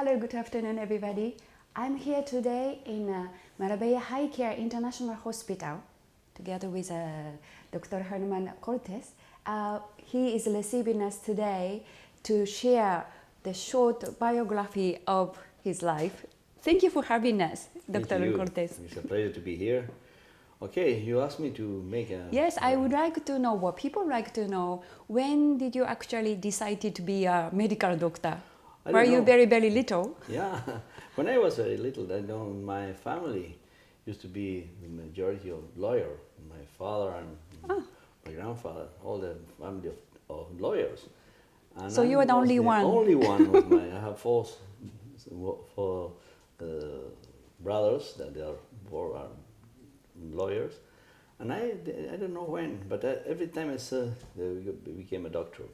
Hello, good afternoon, everybody. I'm here today in Marbella High Care International Hospital together with Dr. Hernán Cortés. He is receiving us today to share the short biography of his life. Thank you for having us, Dr. Cortés. It's a pleasure to be here. Okay, you asked me to make a... Yes, I would like to know what people like to know. When did you actually decide to be a medical doctor? Were you very, very little? Yeah, when I was very little, I know my family used to be the majority of lawyers. My father and my grandfather, all the family of lawyers. And so you were the only one? Only one was I have four brothers that they are lawyers. And I don't know when, but every time I saw they became a doctor.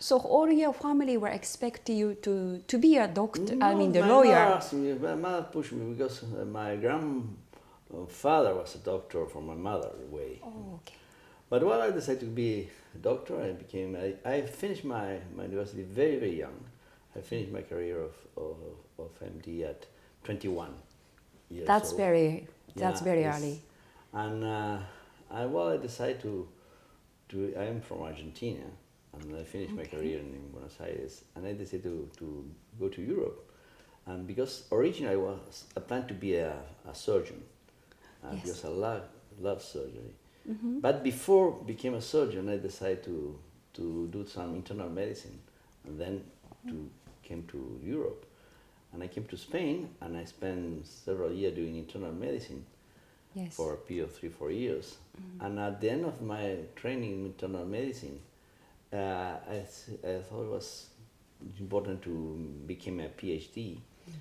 So all your family were expecting you to be a doctor, No, I mean the my lawyer? Mother asked me, my mother pushed me because my grandfather was a doctor from my mother's way. Oh, okay. But when I decided to be a doctor, I finished my university very, very young. I finished my career of MD at 21 years That's old. very Yes. early. And I decided I am from Argentina, and I finished my career in Buenos Aires, and I decided to go to Europe. And because originally I planned to be a surgeon, because I love surgery. Mm-hmm. But before I became a surgeon, I decided to do some internal medicine, and then came to Europe. And I came to Spain, and I spent several years doing internal medicine. Yes. For a period of 3-4 years. Mm-hmm. And at the end of my training in internal medicine, I thought it was important to become a PhD. Mm-hmm.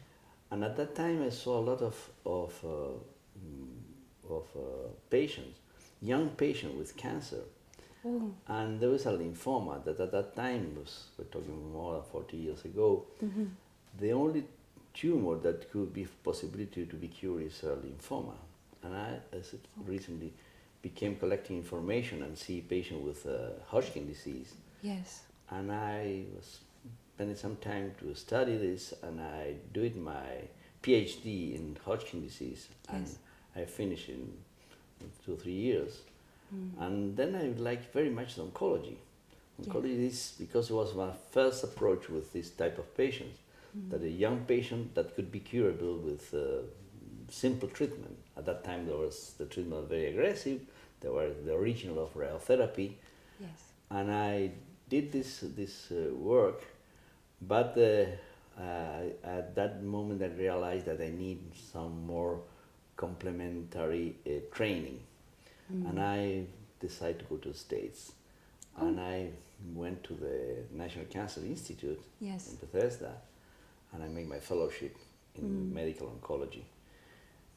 And at that time I saw a lot of patients, young patients with cancer. Oh. And there was a lymphoma that at that time, we're talking more than 40 years ago, mm-hmm. the only tumor that could be possibility to be cured is a lymphoma. And I recently became collecting information and see patients with Hodgkin disease. Yes. And I was spending some time to study this, and I did my PhD in Hodgkin disease. Yes. And I finished in 2 or 3 years. Mm. And then I liked very much oncology. Oncology is because it was my first approach with this type of patients, that a young patient that could be curable with simple treatment. At that time, the treatment was very aggressive. There were the original of radiotherapy. Yes. And I did this work, but at that moment I realized that I need some more complementary training. Mm. And I decided to go to the States. Oh. And I went to the National Cancer Institute in Bethesda, and I made my fellowship in medical oncology.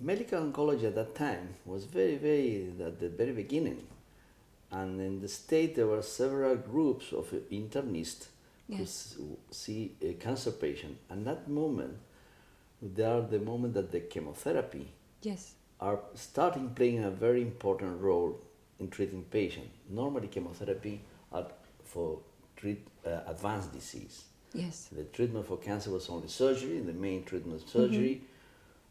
Medical oncology at that time was very, very at the very beginning. And in the States there were several groups of internists who see a cancer patient. And that moment, they are the moment that the chemotherapy are starting playing a very important role in treating patients. Normally chemotherapy are for treat advanced disease. Yes. The treatment for cancer was only surgery, the main treatment was surgery. Mm-hmm.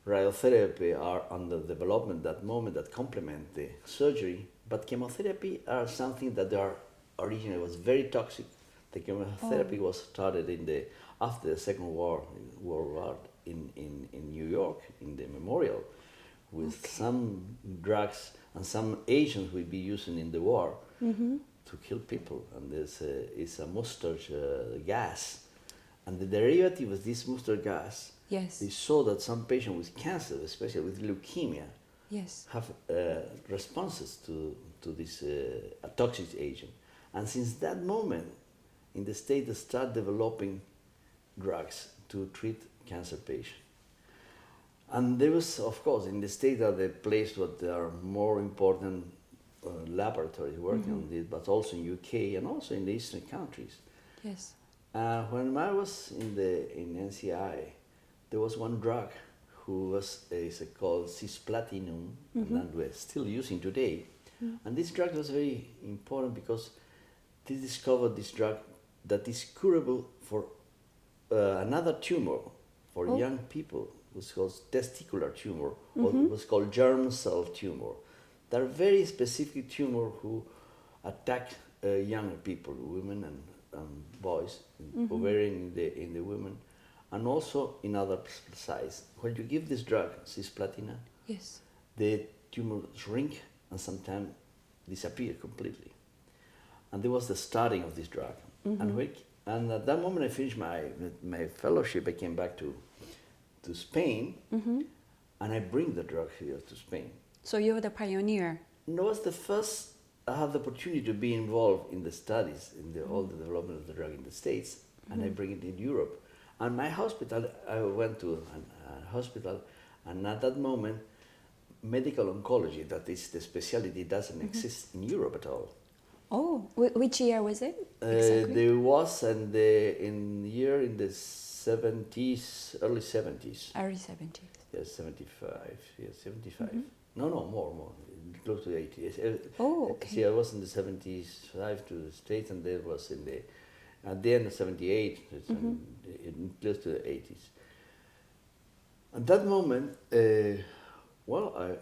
Radiotherapy are under development at that moment that complement the surgery, but chemotherapy are something that they are originally was very toxic. The chemotherapy was started after the Second World War in New York, in the memorial, with some drugs and some agents we'd be using in the war to kill people. And it's a mustard gas. And the derivative of this mustard gas, they saw that some patients with cancer, especially with leukemia, have responses to this toxic agent. And since that moment, in the States, they start developing drugs to treat cancer patients. And there was, of course, in the States are the place where there are more important laboratories working on this, but also in UK and also in the Eastern countries. Yes. When I was in NCI, there was one drug who is called cisplatinum, and we're still using today. And this drug was very important because they discovered this drug that is curable for another tumor for Oh. young people. It was called testicular tumor, or it was called germ cell tumor. There are very specific tumor who attack young people, women and boys, ovarian in the women, and also in other size. When you give this drug, cisplatina, Yes. the tumor shrink and sometimes disappear completely. And that was the starting of this drug. And at that moment I finished my fellowship. I came back to Spain, and I bring the drug here to Spain. So you were the pioneer. And it was the first I had the opportunity to be involved in the studies, in all the development of the drug in the States, and I bring it in Europe. And my hospital, I went to a hospital, and at that moment, medical oncology, that is the specialty, doesn't exist in Europe at all. Oh, which year was it exactly? There was in the 70s, early 70s. Early 70s. Yes, 75. Yes, 75. No, more. Close to 80. Yes. Oh, okay. See, I was in the 75 to the States, and there was at the end of 78, close to the 80s. At that moment, I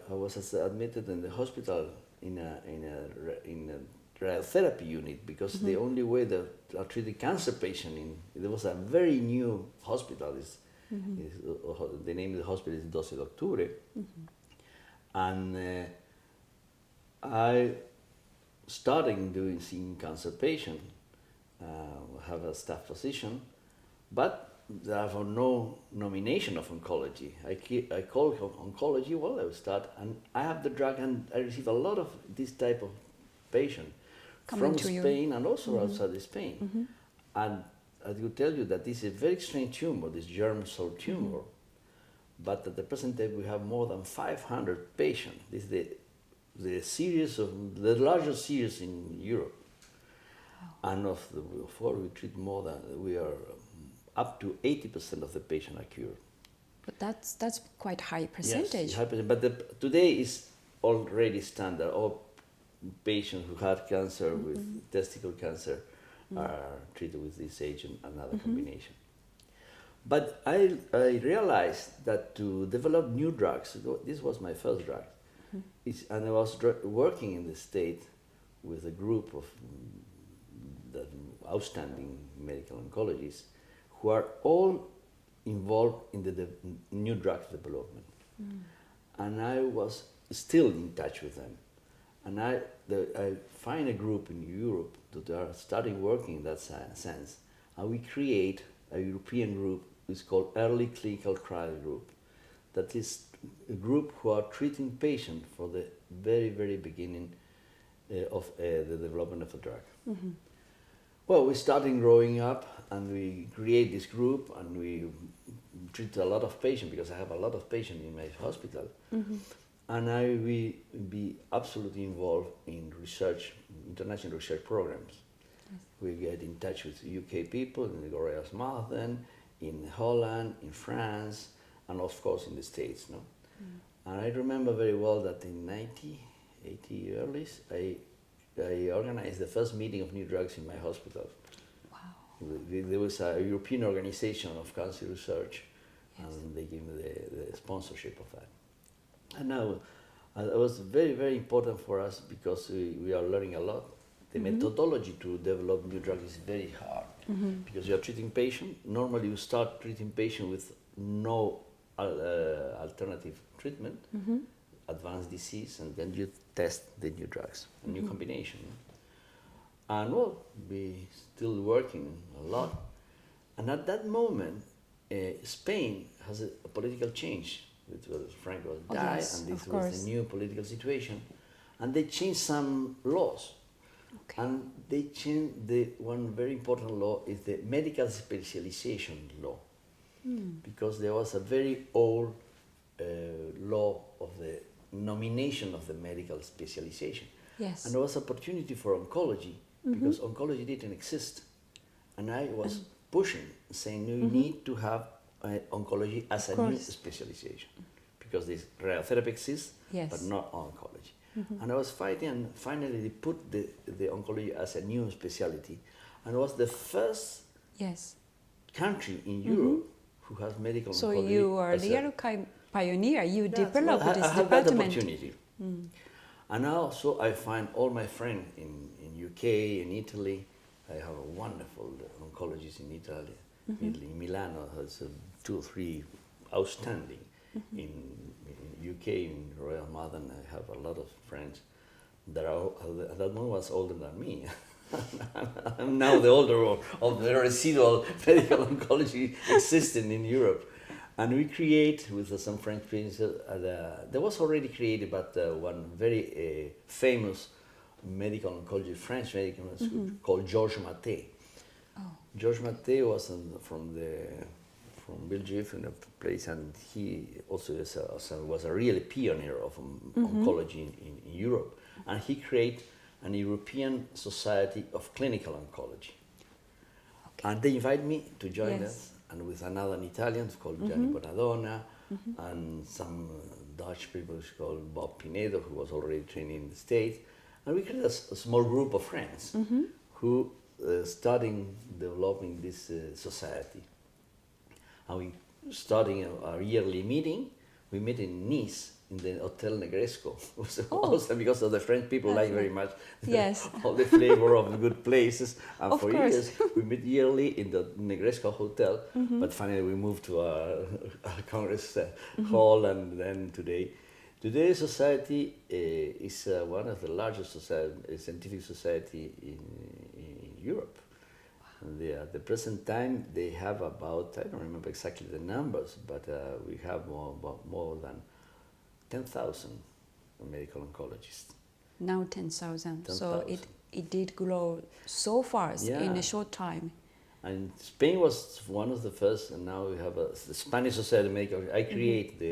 was admitted in the hospital in a radiotherapy unit, because the only way that I treated cancer patient there was a very new hospital. The name of the hospital is 12 de Octubre. And I started seeing cancer patient, have a staff position, but there was no nomination of oncology. I called oncology, I will start, and I have the drug, and I receive a lot of this type of patient from Spain and also outside of Spain. And I will tell you that this is a very strange tumor, this germ cell tumor. But at the present time, we have more than 500 patients. This is the largest series in Europe. Wow. And we treat we are up to 80% of the patients are cured. But that's quite high percentage. Yes, but today is already standard. All patients who had cancer with testicle cancer are treated with this agent and other combination. But I realized that to develop new drugs, this was my first drug, and I was working in the state with a group of outstanding medical oncologists who are all involved in the new drug development. And I was still in touch with them. And I find a group in Europe that are starting working in that sense. And we create a European group. It's called Early Clinical Trial Group. That is a group who are treating patients for the very, very beginning of the development of a drug. Well, we started growing up, and we create this group, and we treat a lot of patients, because I have a lot of patients in my hospital. And I will be absolutely involved in research, international research programs. We get in touch with UK people in the Glorious Marathon, in Holland, in France, and of course in the States. No? And I remember very well that in 80 early, I organized the first meeting of new drugs in my hospital. Wow. There was a European organization of cancer research, and they gave me the sponsorship of that. And now, it was very, very important for us, because we are learning a lot. The methodology to develop new drugs is very hard, because you are treating patients. Normally, you start treating patients with no alternative treatment, advanced disease, and then you test the new drugs, a new combination. And we still working a lot. And at that moment, Spain has a political change. Franco died, and this was the new political situation, and they changed some laws. Okay. And they changed one very important law is the medical specialization law, because there was a very old law of the nomination of the medical specialization. Yes. And there was opportunity for oncology, because oncology didn't exist, and I was pushing, saying you need to have oncology as a new specialization, because this radiotherapy exists, but not oncology. And I was fighting, and finally they put the oncology as a new specialty, and it was the first country in Europe who has medical So oncology. you are a real pioneer. You developed I this have that department. opportunity. And also I find all my friends in UK, in Italy. I have a wonderful oncologist in Italy. In Milano has 2 or 3 outstanding. In UK, in Royal Maden, I have a lot of friends that are, that one was older than me. I'm now the older of the residual medical oncology existing in Europe. And we create, with some French friends, there was already created, but one very famous medical oncology, French medical oncology called Georges Maté. Oh. Georges Maté was from Belgium, in a place, and he also was a really pioneer of oncology in Europe. And he created an European Society of Clinical Oncology. Okay. And they invited me to join us, and with another Italian called Gianni Bonadonna, and some Dutch people called Bob Pinedo, who was already training in the States. And we created a small group of friends who starting developing this society. And we starting our yearly meeting. We met in Nice in the Hotel Negresco. It was awesome because of the French people like very much all the flavor of the good places. And of for years we met yearly in the Negresco Hotel. But finally we moved to a Congress hall, and then today society is one of the largest scientific society in Europe. And at the present time, they have about, I don't remember exactly the numbers, but we have more than 10,000 medical oncologists. Now 10,000. So it did grow so fast in a short time. And Spain was one of the first, and now we have the Spanish Society of Medical. I create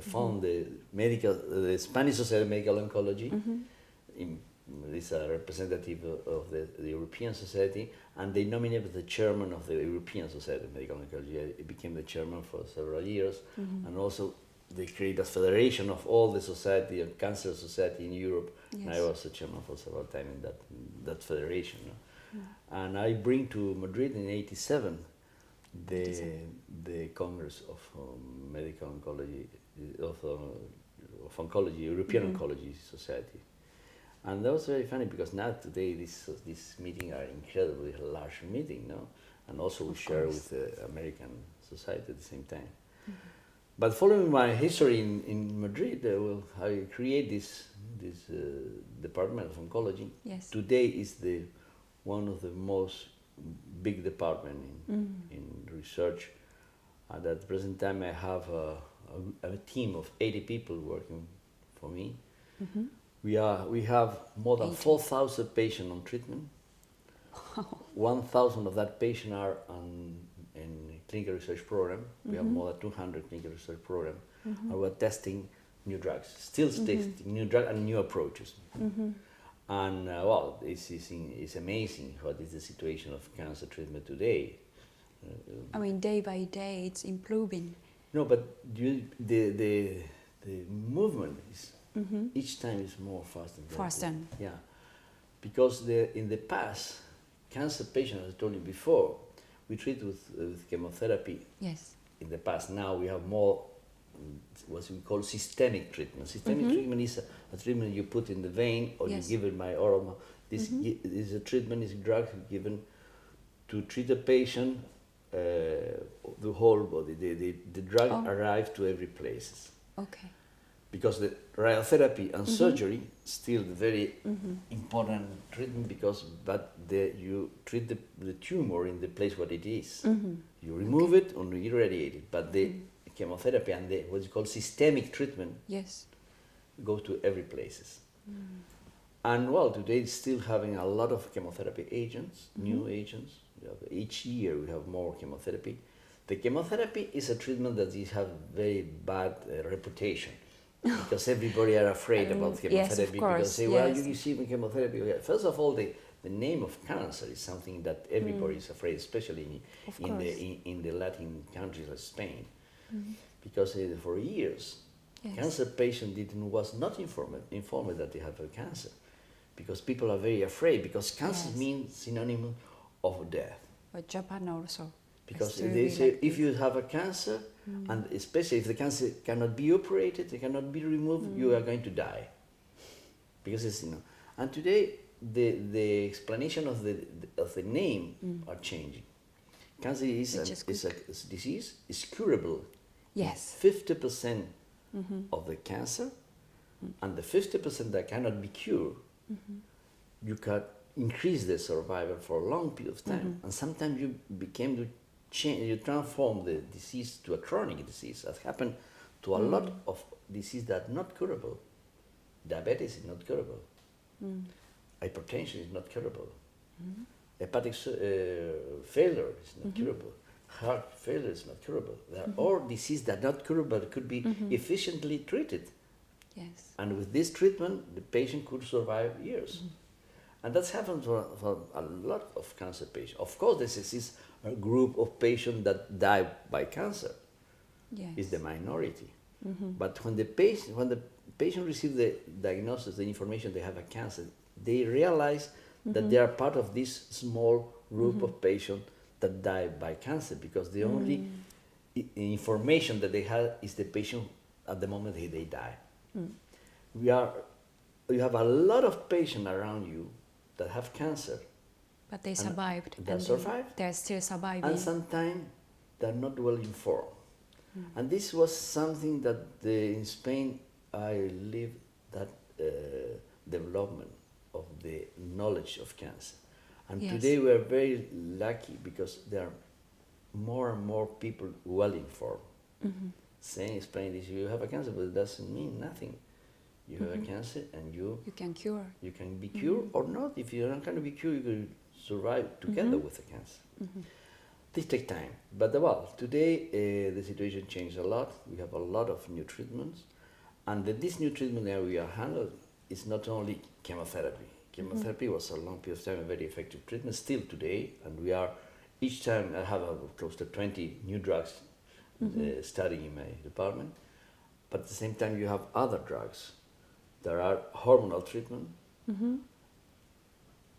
found the Spanish Society of Medical Oncology. Is a representative of the European Society, and they nominated the chairman of the European Society of Medical Oncology. I became the chairman for several years, and also they created a federation of all the society and cancer society in Europe. And I was the chairman for several times in that federation. And I bring to Madrid in '87 the Congress of Medical Oncology of Oncology, European Oncology Society. And that was very funny because now today this meeting are incredibly large meeting, no? And also we share with the American society at the same time. But following my history in Madrid, I create this department of oncology. Today is one of the most big department in research. At the present time, I have a team of 80 people working for me. We have more than 4,000 patients on treatment. 1,000 of that patient are in clinical research program. We have more than 200 clinical research program, and we're testing new drugs, still testing new drugs and new approaches. And well, it's amazing what is the situation of cancer treatment today. I mean, day by day, it's improving. No, but the movement is. Each time is more faster. Yeah, because in the past, cancer patients, as I told you before, we treat with chemotherapy. In the past, now we have more what we call systemic treatment. Systemic treatment is a treatment you put in the vein, or you give it by oral. This is a treatment, is a drug given to treat a patient, the whole body. The drug arrives to every place. Because the radiotherapy and surgery still very important treatment, but you treat the tumor in the place where it is. You remove it or you irradiate it, but the chemotherapy and what is called systemic treatment go to every places. And well, today it's still having a lot of chemotherapy agents, new agents. Each year we have more chemotherapy. The chemotherapy is a treatment that has very bad reputation. Because everybody are afraid about chemotherapy, because they say, well, you receive chemotherapy. First of all, the name of cancer is something that everybody is afraid, especially in the Latin countries like Spain. Because for years, cancer patient was not informed that they have a cancer, because people are very afraid, because cancer means synonym of death. But Japan also. Because That's they really say like if you have a cancer, and especially if the cancer cannot be operated, it cannot be removed, you are going to die. Because it's, you know, and today the explanation of the name are changing. Cancer is a disease, is curable. Yes. 50% of the cancer, and the 50% that cannot be cured, you can increase the survival for a long period of time. And sometimes you became to change, you transform the disease to a chronic disease. That happened to a lot of diseases that are not curable. Diabetes is not curable. Hypertension is not curable. Hepatic failure is not curable. Heart failure is not curable. There are all diseases that are not curable, but could be efficiently treated. Yes. And with this treatment, the patient could survive years. And that's happened for a lot of cancer patients. Of course, this is a group of patients that die by cancer. Yes. Is the minority. But when the patient receives the diagnosis, the information they have a cancer, they realize that they are part of this small group of patients that die by cancer, because the only information that they have is the patient at the moment they die. You have a lot of patients around you that have cancer. But they survived. They survived. They're still surviving. And sometimes they're not well informed. And this was something that in Spain I lived that development of the knowledge of cancer. And today we are very lucky because there are more and more people well informed. Saying, explain this, you have a cancer, but it doesn't mean nothing. You have a cancer and you can cure. You can be cured or not. If you're not going to be cured, you can survive together with the cancer. This takes time. But well, today the situation changed a lot. We have a lot of new treatments. And this new treatment that we are handling is not only chemotherapy. Chemotherapy was a long period of time a very effective treatment, still today. And we are, each time I have close to 20 new drugs studying in my department. But at the same time, you have other drugs. There are hormonal treatment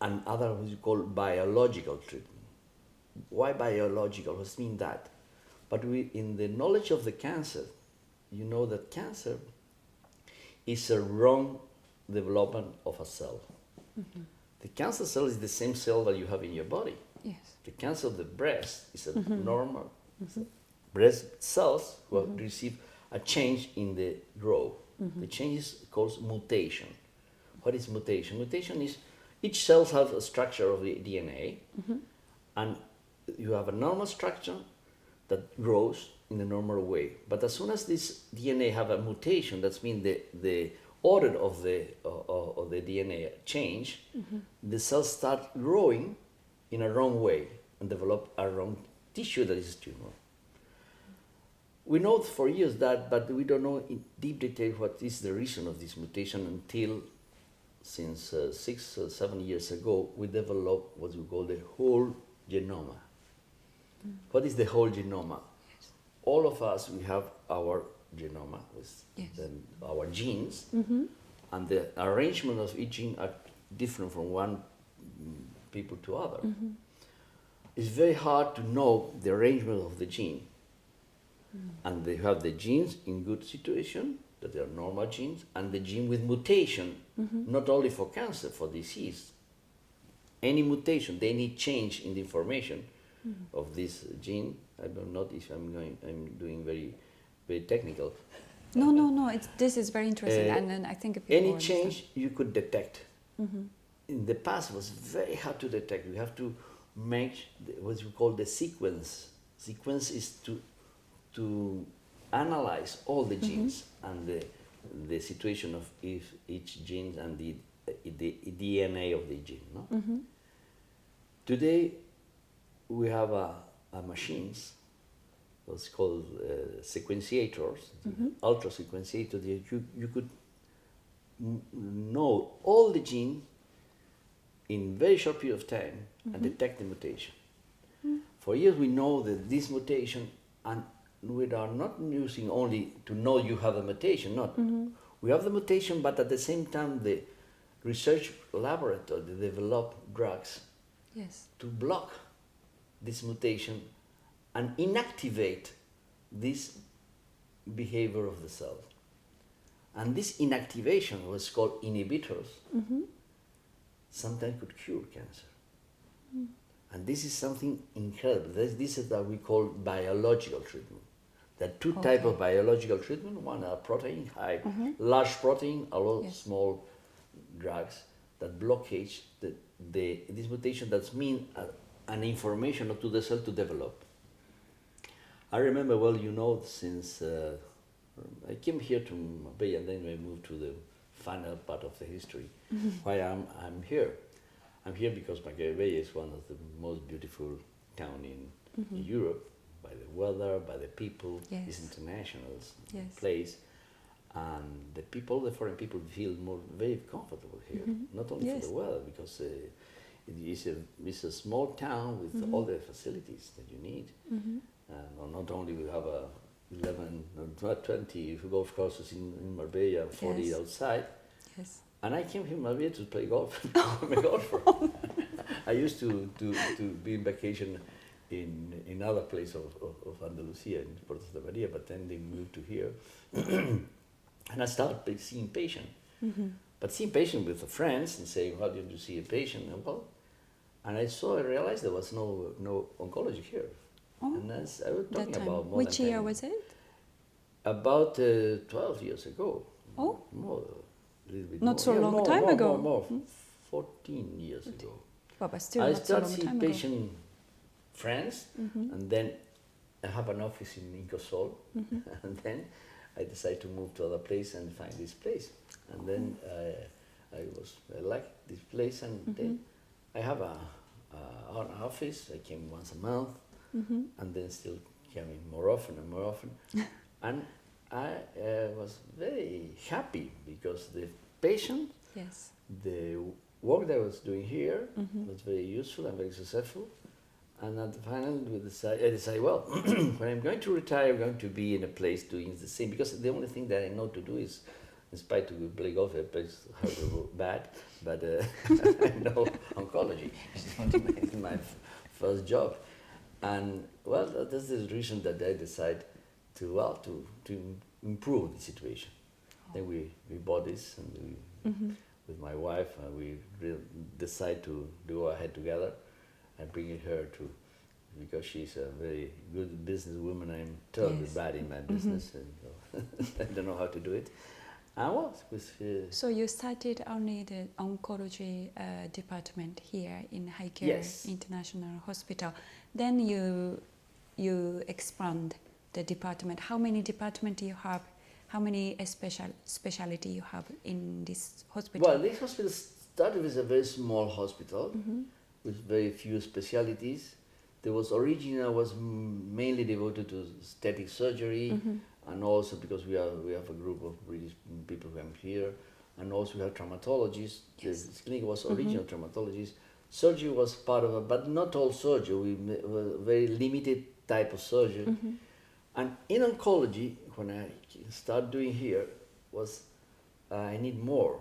and other what you call biological treatment. Why biological? What does it mean that? But in the knowledge of the cancer, you know that cancer is a wrong development of a cell. The cancer cell is the same cell that you have in your body. Yes. The cancer of the breast is a normal breast cells who have received a change in the growth. The change is called mutation. What is mutation? Mutation is each cell has a structure of the DNA, and you have a normal structure that grows in the normal way. But as soon as this DNA have a mutation, that means the order of the DNA change, the cells start growing in a wrong way and develop a wrong tissue that is tumor. We know for years that, but we don't know in deep detail what is the reason of this mutation until since 6 or 7 years ago, we developed what we call the whole genome. What is the whole genome? Yes. All of us, we have our genome, with our genes, and the arrangement of each gene are different from one people to other. It's very hard to know the arrangement of the gene. And they have the genes in good situation, that they are normal genes, and the gene with mutation, not only for cancer, for disease. Any mutation, any change in the information of this gene. I don't know if I'm doing very, very technical. No. This is very interesting, and then I think people any understand. change you could detect. In the past, it was very hard to detect. We have to make what we call the sequence. Sequence is to analyze all the genes and the situation of each gene and the DNA of the gene. No? Today, we have machines, what's called sequentiators, ultra sequentiators. You could know all the genes in very short period of time and detect the mutation. For years, we know that this mutation, and we are not using only to know you have a mutation, not. We have the mutation, but at the same time, the research laboratory, they develop drugs to block this mutation and inactivate this behavior of the cell. And this inactivation was called inhibitors. Sometimes could cure cancer. And this is something incredible. This is what we call biological treatment. There are two types of biological treatment. One are protein, large protein, a lot of small drugs that blockage this mutation that means an information to the cell to develop. I remember, well, you know, since I came here to Marbella and then I moved to the final part of the history. Why I'm here? I'm here because Marbella is one of the most beautiful towns in Europe, by the weather, by the people. It's international place, and the people, the foreign people, feel very comfortable here. Not only for the weather, because it's a small town with all the facilities that you need. Not only we have 11 or 20 golf courses in Marbella, 40 outside. And I came here in Marbella to play golf. I'm a golfer. I used to be in vacation in other place of Andalusia, in Puerto de Maria, but then they moved to here. And I started seeing patients. But seeing patients with friends and saying, how did you see a patient? And I realized there was no oncology here. And as I was talking about more Which year was it? About 12 years ago. Oh. More, a little bit not more. so long time ago. More, 14 years ago. But still I not so long started seeing time ago. patient friends, and then I have an office in Incosol, and then I decided to move to other place and find this place. And then I liked this place, and then I have an office. I came once a month, and then still coming more often and more often. And I was very happy because the patient, the work that I was doing here was very useful and very successful. And at the final, I decided, well, when I'm going to retire, I'm going to be in a place doing the same, because the only thing that I know to do is, in spite of play golf, I play bad, but I know oncology. It's my first job. And well, that's the reason that I decided to improve the situation. Then we bought this, and with my wife, we decided to go ahead together. I bring her because she's a very good businesswoman. I'm terribly bad in my business, and I don't know how to do it. So you started only the oncology department here in Highcare International Hospital. Then you expand the department. How many departments do you have? How many specialty you have in this hospital? Well, this hospital started with a very small hospital with very few specialties. There was mainly devoted to aesthetic surgery, and also because we have a group of British people who come here, and also we have traumatologists. This clinic was original traumatologists. Surgery was part of it, but not all surgery. We were very limited type of surgery. And in oncology, when I started doing here, I need more,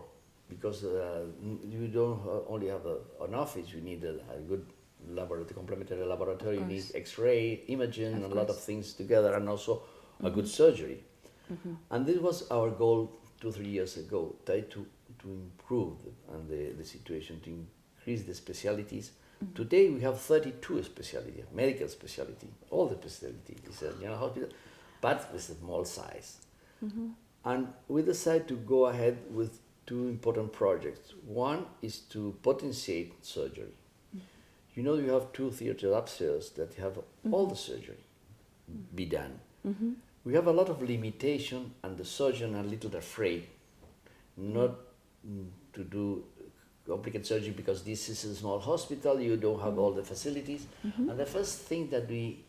because you don't only have an office. You need a good laboratory, complementary laboratory. You need X-ray, imaging, and a lot of things together, and also a good surgery. And this was our goal 2-3 years ago, try to improve the situation, to increase the specialties. Today we have 32 specialties, medical specialty, all the specialties. It's a general hospital, but with a small size. And we decided to go ahead with 2 important projects. One is to potentiate surgery. You know, you have 2 theaters upstairs that have all the surgery be done. We have a lot of limitation, and the surgeon are a little afraid not to do complicated surgery, because this is a small hospital, you don't have all the facilities. And the first thing that we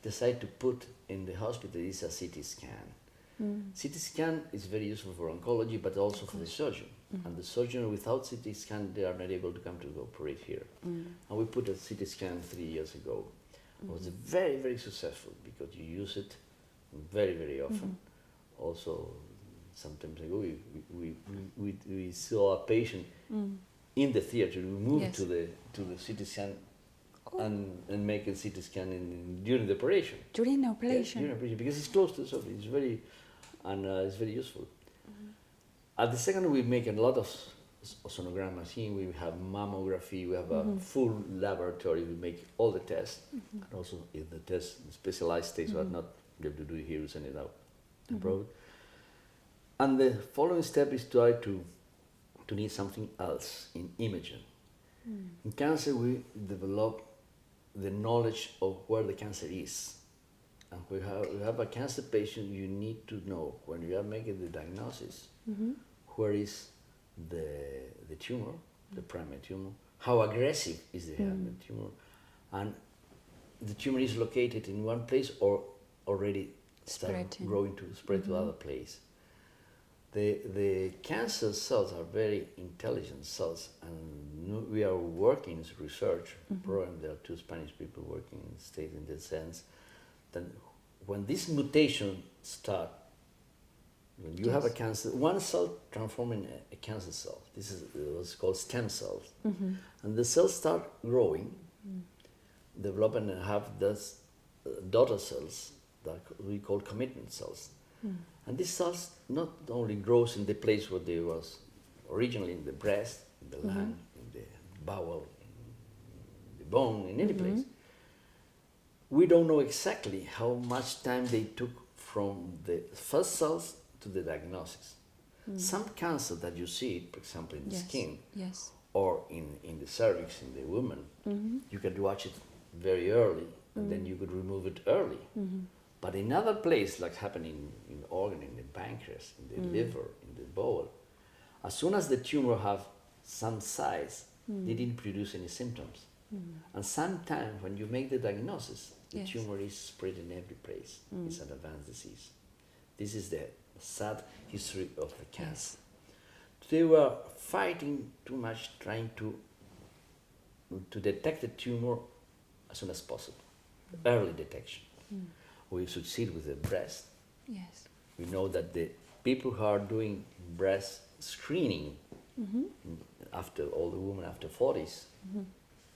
decide to put in the hospital is a CT scan. CT scan is very useful for oncology, but also for the surgeon. And the surgeon without CT scan, they are not able to come to operate here. And we put a CT scan 3 years ago. It was very, very successful, because you use it very, very often. Also, sometimes ago, we saw a patient in the theater. We moved to the CT scan and make a CT scan during the operation. During the operation? During operation, because it's close to the surgery. It's very useful. At the second, we make a lot of sonogram machine. We have mammography. We have a full laboratory. We make all the tests, and also if the tests, specialized tests, are not able to do it here, we send it out abroad. And the following step is try to need something else in imaging. In cancer, we develop the knowledge of where the cancer is. And we have a cancer patient, you need to know when you are making the diagnosis, where is the tumor, the primary tumor, how aggressive is the tumor, and the tumor is located in one place or already start growing to spread to other place. The cancer cells are very intelligent cells, and we are working in research program. There are two Spanish people working in the States in this sense. Then when this mutation start, when you have a cancer, one cell transforming a cancer cell. This is what's called stem cells. And the cells start growing, develop and have those daughter cells that we call commitment cells. And these cells not only grows in the place where they was originally in the breast, in the lung, in the bowel, in the bone, in any place. We don't know exactly how much time they took from the first cells to the diagnosis. Some cancer that you see, for example, in the skin, or in the cervix in the woman, you can watch it very early, and then you could remove it early. But in other places, like happening in organ, in the pancreas, in the liver, in the bowel, as soon as the tumor have some size, they didn't produce any symptoms. And sometimes when you make the diagnosis, the tumor is spread in every place. It's an advanced disease. This is the sad history of the cancer. They were fighting too much, trying to detect the tumor as soon as possible, early detection. We succeed with the breast. We know that the people who are doing breast screening after all the women after 40s,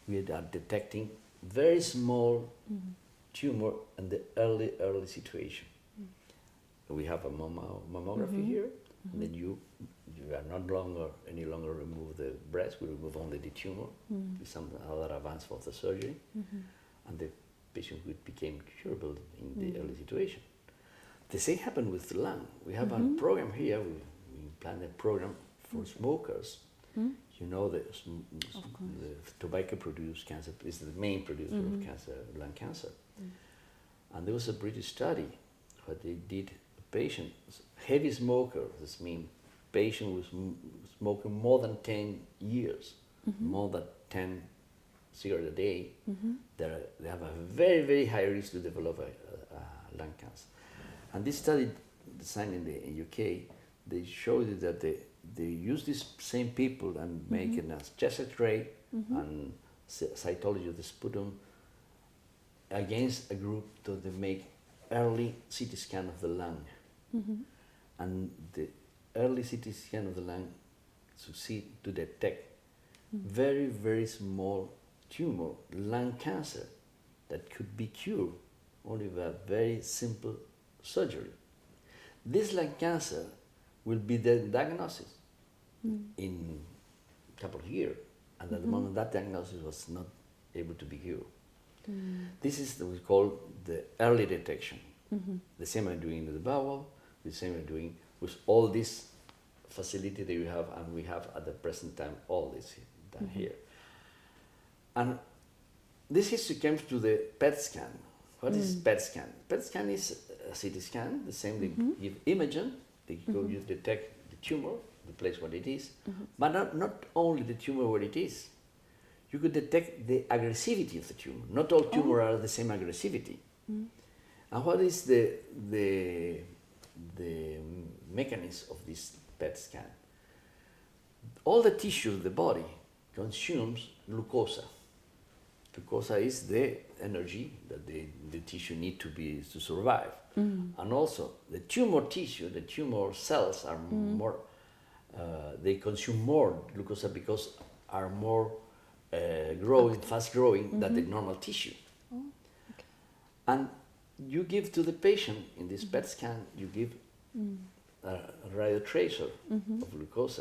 we are detecting very small tumor in the early situation. We have a mammography here, and then you are any longer remove the breast. We remove only the tumor with some other advance of the surgery, and the patient became curable in the early situation. The same happened with the lung. We have a program here. We planned a program for smokers. You know, the tobacco produced cancer is the main producer of cancer, lung cancer. And there was a British study where they did a patient, heavy smoker. This means patient was smoking more than 10 years, more than 10 cigarettes a day. They have a very, very high risk to develop a lung cancer. And this study designed in the UK, they showed that they use these same people and make a chest X-ray and cytology of the sputum against a group to make early CT scan of the lung. And the early CT scan of the lung succeed to detect very, very small tumor, lung cancer, that could be cured only with a very simple surgery. This lung cancer will be the diagnosis in a couple of years, and at the moment that diagnosis was not able to be cured. This is what we call the early detection. The same I'm doing in the bowel, the same I'm doing with all this facility that we have, and we have at the present time all this done here. And this history comes to the PET scan. What is PET scan? PET scan is a CT scan, the same they give imaging, they go you detect the tumor, the place where it is, but not only the tumor where it is. You could detect the aggressivity of the tumor. Not all tumors are the same aggressivity. And what is the mechanism of this PET scan? All the tissue of the body consumes glucose. Glucose is the energy that the tissue need to survive. And also the tumor tissue, the tumor cells are more, they consume more glucose because are more growing, fast growing than the normal tissue. And you give to the patient in this PET scan, you give a radio tracer of glucose,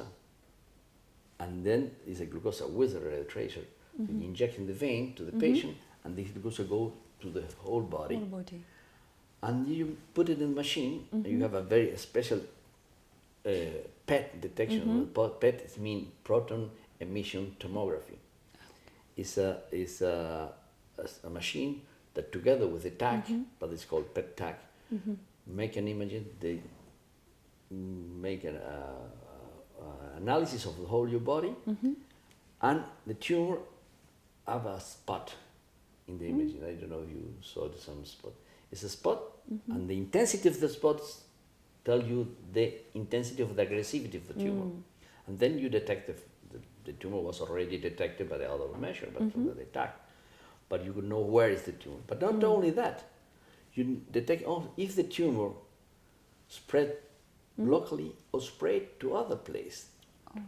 and then it's a glucose with a radio tracer. You inject in the vein to the patient, and this glucose go to the whole body. And you put it in the machine. You have a very special PET detection. PET means proton emission tomography. It's a machine that together with the tag, but it's called PET tag, make an imaging. They make an analysis of the whole your body, and the tumor have a spot in the imaging. I don't know if you saw some spot. It's a spot, and the intensity of the spots tell you the intensity of the aggressivity of the tumor. And then you detect the tumor was already detected by the other measure, but from the attack. But you could know where is the tumor. But not only that, you detect if the tumor spread locally or spread to other place.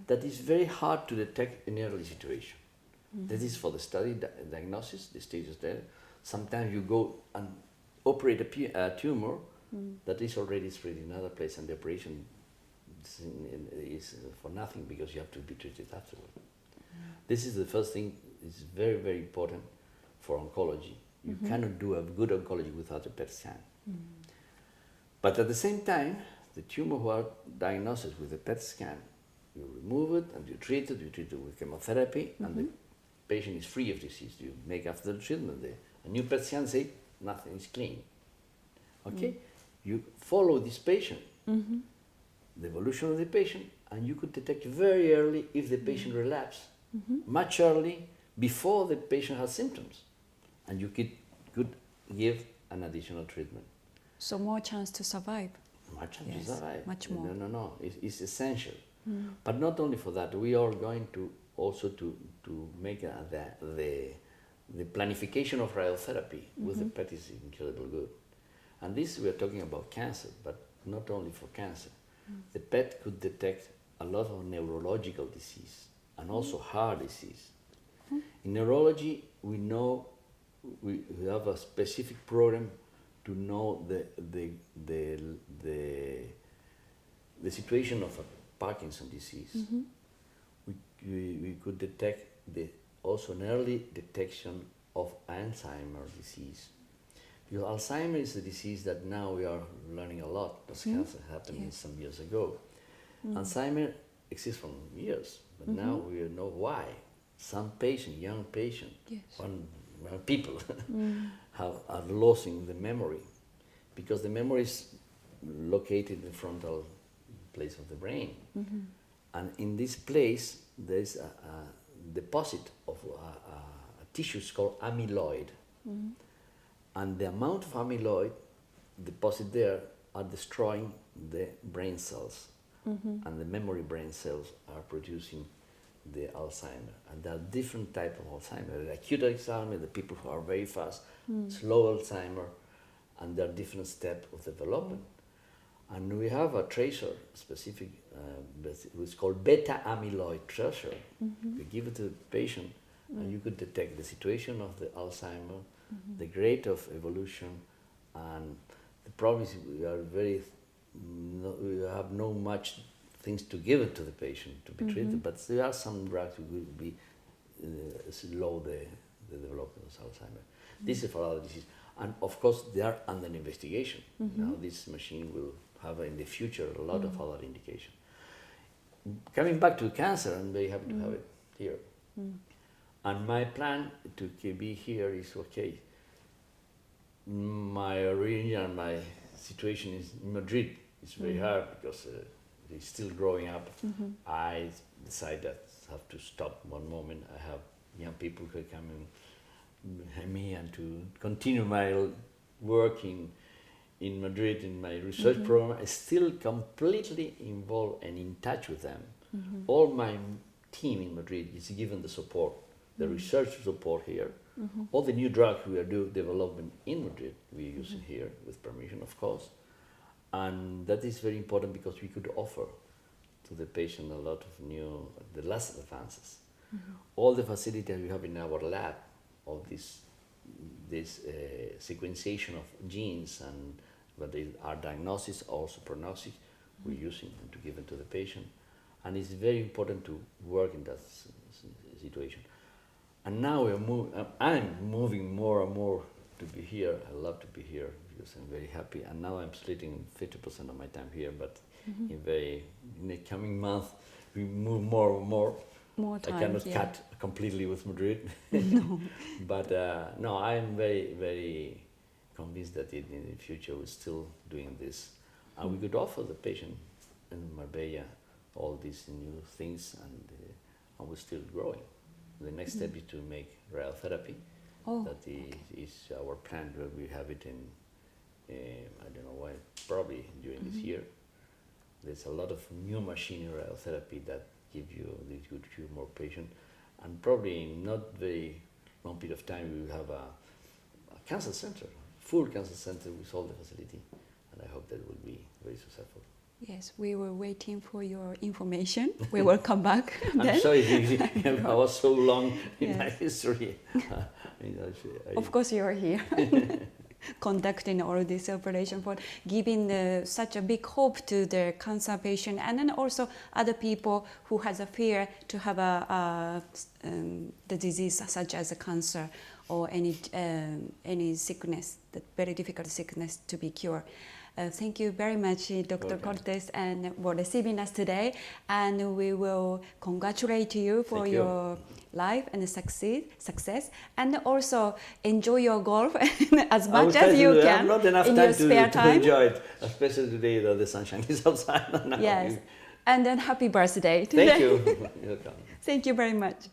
That is very hard to detect in early situation. That is for the study diagnosis, the stages there. Sometimes you go and operate a tumor that is already spread in another place, and the operation is for nothing because you have to be treated afterward. This is the first thing. It's very, very important for oncology. You cannot do a good oncology without a PET scan. But at the same time, the tumor who are diagnosed with a PET scan, you remove it and you treat it with chemotherapy, and the patient is free of disease. You make after the treatment, a new PET scan say nothing is clean. Okay? You follow this patient, the evolution of the patient, and you could detect very early if the patient relapse, much early before the patient has symptoms, and you could give an additional treatment. So more chance to survive. Much chance to survive. Much more. No. It's essential. But not only for that, we are going to also to make the planification of radiotherapy with the PET is incredibly good. And this we are talking about cancer, but not only for cancer. The PET could detect a lot of neurological disease and also heart disease. In neurology, we know we have a specific program to know the situation of a Parkinson disease. We could detect also an early detection of Alzheimer's disease. Because Alzheimer is a disease that now we are learning a lot, because cancer happened some years ago. Alzheimer exists for years, but now we know why. Some patient, young patient, people are losing the memory, because the memory is located in the frontal place of the brain. And in this place, there is a deposit of a tissue called amyloid. And the amount of amyloid deposited there are destroying the brain cells. And the memory brain cells are producing the Alzheimer. And there are different types of Alzheimer. The acute Alzheimer, the people who are very fast, slow Alzheimer, and there are different steps of development. And we have a tracer specific, it's called beta amyloid tracer. You give it to the patient, and you could detect the situation of the Alzheimer, the rate of evolution, and the problem is we have no much things to give it to the patient to be treated, but there are some drugs that will be slow the development of Alzheimer. This is for other diseases. And of course, they are under investigation. Now this machine will have in the future a lot of other indications. Coming back to cancer, I'm very happy to have it here. And my plan to be here is, okay, my origin and my situation is in Madrid. It's very hard because it's still growing up. I decided that I have to stop one moment. I have young people who come and me and to continue my work in Madrid in my research program. I'm still completely involved and in touch with them. All my team in Madrid is given the support, the research support here. All the new drugs we are developing in Madrid, we are using here with permission, of course. And that is very important because we could offer to the patient a lot of the last advances. All the facilities we have in our lab of this sequenciation of genes and what they are diagnosis, also prognosis, we're using them to give them to the patient. And it's very important to work in that situation. And now I'm moving more and more to be here. I love to be here because I'm very happy. And now I'm splitting 50% of my time here, but in the coming month, we move more and more. More time, I cannot cut completely with Madrid. No. But no, I'm very, very convinced that in the future we're still doing this. And we could offer the patient in Marbella all these new things, and we're still growing. The next step is to make radiotherapy. That is our plan, where we have it in, I don't know when, probably during this year. There's a lot of new machine radiotherapy that give you this good cure more patient, and probably in not very long period of time we will have a cancer center, full cancer center with all the facility, and I hope that will be very successful. Yes, we were waiting for your information. We will come back. I'm sorry, I was so long in my history. Of course, you are here. Conducting all this operation for giving such a big hope to the cancer patient, and then also other people who has a fear to have the disease such as a cancer or any sickness, that very difficult sickness to be cured. Thank you very much, Dr. Cortés, and for receiving us today. And we will congratulate you for your life and success, and also enjoy your golf as much as you can. I have not enough in time your spare to time. enjoy it, especially today that the sunshine is outside. Yes, and then happy birthday today. Thank you. You're welcome. Thank you very much.